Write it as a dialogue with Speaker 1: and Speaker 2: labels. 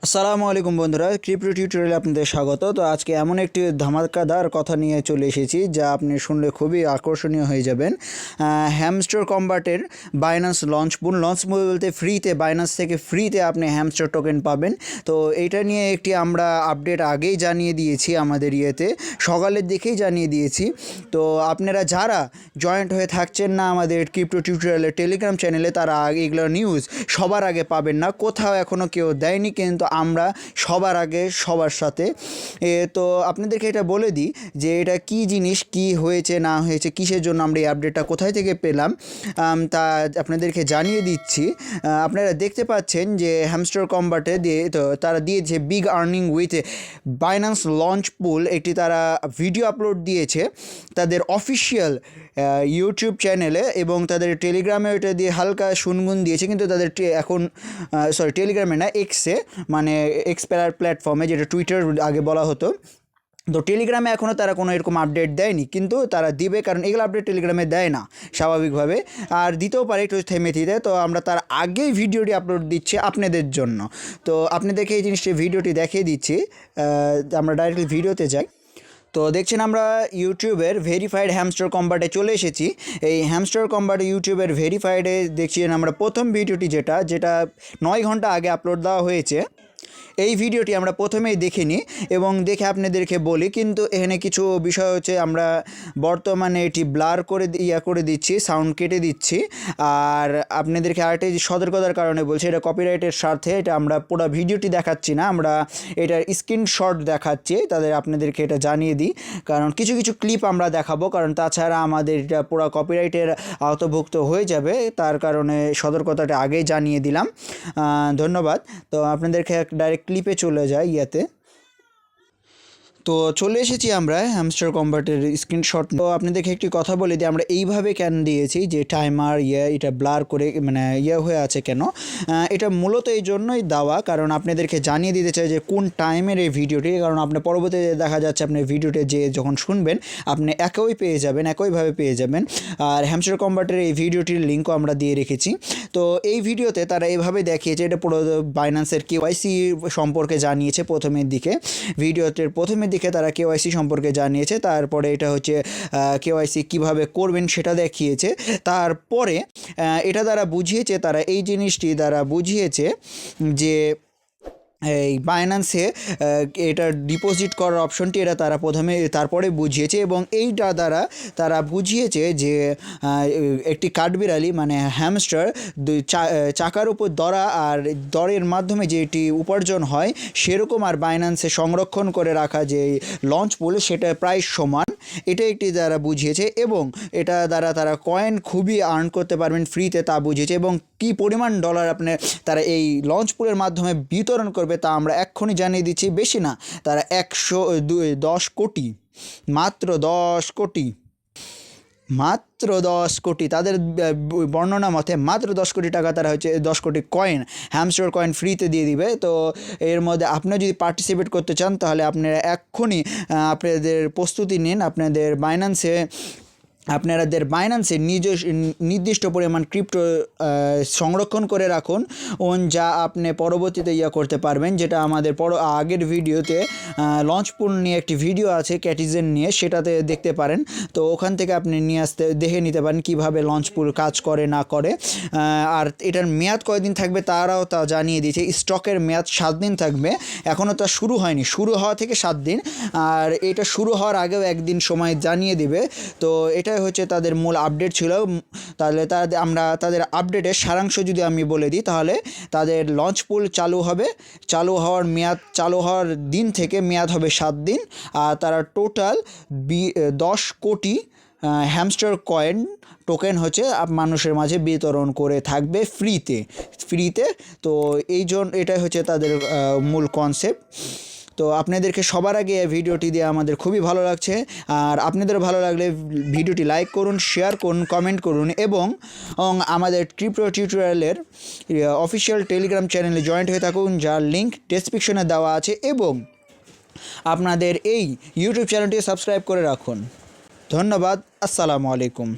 Speaker 1: আসসালামু আলাইকুম বন্ধুরা, ক্রিপ্টো টিউটোরিয়ালে আপনাদের স্বাগত। তো আজকে এমন একটি ধামাকাদার কথা নিয়ে চলে এসেছি যা আপনি শুনলে খুবই আকর্ষণীয় হয়ে যাবেন। হ্যামস্টার কম্বাটের বাইন্যান্স লঞ্চ বলতে ফ্রিতে, বাইন্যান্স থেকে ফ্রিতে আপনি হ্যামস্টার টোকেন পাবেন। তো এইটা নিয়ে একটি আমরা আপডেট আগেই জানিয়ে দিয়েছি, আমাদের ইয়েতে সকালের দিকেই জানিয়ে দিয়েছি। তো আপনারা যারা জয়েন্ট হয়ে থাকছেন না আমাদের ক্রিপ্টো টিউটোরিয়ালের টেলিগ্রাম চ্যানেলে, তারা এগুলো নিউজ সবার আগে পাবেন না। কোথাও এখনও কেউ দেয়নি, কিন্তু আমরা সবার আগে সবার সাথে। তো আপনাদেরকে এটা বলে দিই যে এটা কি জিনিস, কি হয়েছে না হয়েছে, কিসের জন্য আমরা এই আপডেটটা কোথায় থেকে পেলাম তা আপনাদেরকে জানিয়ে দিচ্ছি। আপনারা দেখতে পাচ্ছেন যে হ্যামস্টার কম্বাটে দিয়ে তো তারা দিয়েছে big earning with Binance launch pool, একটি তারা ভিডিও আপলোড দিয়েছে তাদের অফিসিয়াল ইউটিউব চ্যানেলে, এবং তাদের টেলিগ্রামে ওইটা দিয়ে হালকা শুনগুন দিয়েছে। কিন্তু তাদের এখন টেলিগ্রামে না, এক্সে, মানে এক্স প্ল্যাটফর্মে, যেটা টুইটার আগে বলা হতো। তো টেলিগ্রামে এখনও তারা কোনো এরকম আপডেট দেয়নি, কিন্তু তারা দিবে, কারণ এগুলো আপডেট টেলিগ্রামে দেয় না স্বাভাবিকভাবে, আর দিতেও পারে একটু থেমে থিতে। তো আমরা তার আগেই ভিডিওটি আপলোড দিচ্ছি আপনাদের জন্য। তো আপনাদেরকে এই জিনিসটি ভিডিওটি দেখিয়ে দিচ্ছি। আমরা ডাইরেক্টলি ভিডিওতে যাই। তো দেখছেন আমরা ইউটিউবের ভেরিফাইড হ্যামস্টার কম্বাটে চলে এসেছি। এই হ্যামস্টার কম্বাটে ইউটিউবের ভেরিফাইডে দেখছেন আমরা প্রথম ভিডিওটি, যেটা 9 ঘন্টা আগে আপলোড দেওয়া হয়েছে। এই ভিডিওটি আমরা প্রথমেই দেখে নিই এবং দেখে আপনাদেরকে বলি, কিন্তু এখানে কিছু বিষয় হচ্ছে আমরা বর্তমানে এটি ব্লার করে দিচ্ছি, সাউন্ড কেটে দিচ্ছি। আর আপনাদেরকে আরেকটা সতর্কতার কারণে বলছি, এটা কপিরাইটের স্বার্থে এটা আমরা পুরো ভিডিওটি দেখাচ্ছি না, আমরা এটার স্ক্রিনশট দেখাচ্ছি। আপনাদেরকে এটা জানিয়ে দিই, কারণ কিছু কিছু ক্লিপ আমরা দেখাবো, কারণ তাছাড়া আমাদের এটা পুরো কপিরাইটের আওতাভুক্ত হয়ে যাবে। তার কারণে সতর্কতাটা আগেই জানিয়ে দিলাম। ধন্যবাদ। তো আপনাদেরকে ডাইরেক্ট ক্লিপে চলে যায় ইয়াতে। তো চলে এসেছি আমরা হ্যামস্টার কম্বাটের স্ক্রিনশট। তো আপনাদেরকে একটি কথা বলে দিই, আমরা এইভাবে কেন দিয়েছি যে টাইমার এটা ব্লার করে মানে হয়ে আছে কেন, এটা মূলত এই জন্যই দেওয়া, কারণ আপনাদেরকে জানিয়ে দিতে চাই যে কোন টাইমের এই ভিডিওটি, কারণ আপনার পরবর্তীতে দেখা যাচ্ছে আপনার ভিডিওটি যে যখন শুনবেন আপনি একইভাবে পেয়ে যাবেন। আর হ্যামস্টার কম্বাটের এই ভিডিওটির লিঙ্কও আমরা দিয়ে রেখেছি। তো এই ভিডিওতে তারা এইভাবে দেখিয়েছে, এটা পুরো বাইন্যান্সের কেওয়াইসি সম্পর্কে জানিয়েছে। ভিডিওটির প্রথমের দিকে তারা কেওয়াইসি সম্পর্কে জানিয়েছে, তারপরে এটা হচ্ছে কেওয়াইসি কিভাবে করবেন সেটা দেখিয়েছে। তারপরে এটা তারা এই জিনিসটি বুঝিয়েছে যে এই বাইন্যান্সে এটা ডিপোজিট করার অপশনটি এটা তারপরে বুঝিয়েছে, এবং এইটা দ্বারা তারা বুঝিয়েছে যে একটি কাঠবিড়ালি মানে হ্যামস্টার চাকার উপর দড়া, আর দড়ের মাধ্যমে যেটি উপার্জন হয় সেরকম, আর বাইন্যান্সে সংরক্ষণ করে রাখা যে লঞ্চ পুল সেটা প্রায় সমান। এটা একটি দ্বারা বুঝিয়েছে, এবং এটা দ্বারা তারা কয়েন খুবই আর্ন করতে পারবেন ফ্রিতে তা বুঝিয়েছে, এবং কী পরিমাণ ডলার তারা এই লঞ্চ পুলের মাধ্যমে বিতরণ করবে তা আমরা এক্ষুনি জানিয়ে দিচ্ছি। বেশি না, তারা 10 কোটি, মাত্র 10 কোটি তাদের বর্ণনা মতে মাত্র 10 কোটি টাকা তারা 10 কোটি কয়েন, হ্যামস্টার কয়েন ফ্রিতে দিয়ে দিবে। তো এর মধ্যে আপনি যদি পার্টিসিপেট করতে চান তাহলে আপনারা এক্ষুনি আপনাদের প্রস্তুতি নিন। আপনাদের বাইন্যান্সে নির্দিষ্ট পরিমাণ ক্রিপ্টো সংরক্ষণ করে রাখুন, যা আপনি পরবর্তীতে করতে পারবেন। যেটা আমাদের আগের ভিডিওতে লঞ্চ পুল নিয়ে একটি ভিডিও আছে ক্যাটিজেন নিয়ে, সেটাতে দেখতে পারেন। তো ওখান থেকে আপনি দেখে নিতে পারেন কিভাবে লঞ্চ পুল কাজ করে না করে। আর এটার মেয়াদ কয়দিন থাকবে তারাও তা জানিয়ে দিয়েছে। স্টকের মেয়াদ 7 দিন থাকবে, এখনও তা শুরু হয়নি, শুরু হওয়া থেকে 7 দিন, আর এটা শুরু হওয়ার আগেও একদিন সময় জানিয়ে দেবে। তো এটা হচ্ছে তাদের মূল আপডেট ছিল। তাহলে আমরা তাদের আপডেটের সারাংশ যদি আমি বলে দিই, তাহলে তাদের লঞ্চ পুল চালু হওয়ার দিন থেকে মেয়াদ হবে 7 দিন, আর তারা টোটাল 10 কোটি হ্যামস্টার কয়েন টোকেন মানুষের মাঝে বিতরণ করে থাকবে ফ্রিতে। তো এটাই হচ্ছে তাদের মূল কনসেপ্ট। তো আপনাদেরকে সবার আগে এই ভিডিওটি দিয়ে আমাদের খুবই ভালো লাগছে, আর আপনাদের ভালো লাগলে ভিডিওটি লাইক করুন, শেয়ার করুন, কমেন্ট করুন, এবং আমাদের ক্রিপ্টো টিউটোরিয়ালের অফিসিয়াল টেলিগ্রাম চ্যানেলে জয়েন্ট হয়ে থাকুন, যার লিঙ্ক ডেসক্রিপশনে দেওয়া আছে, এবং আপনাদের এই ইউটিউব চ্যানেলটি সাবস্ক্রাইব করে রাখুন। ধন্যবাদ। আসসালামু আলাইকুম।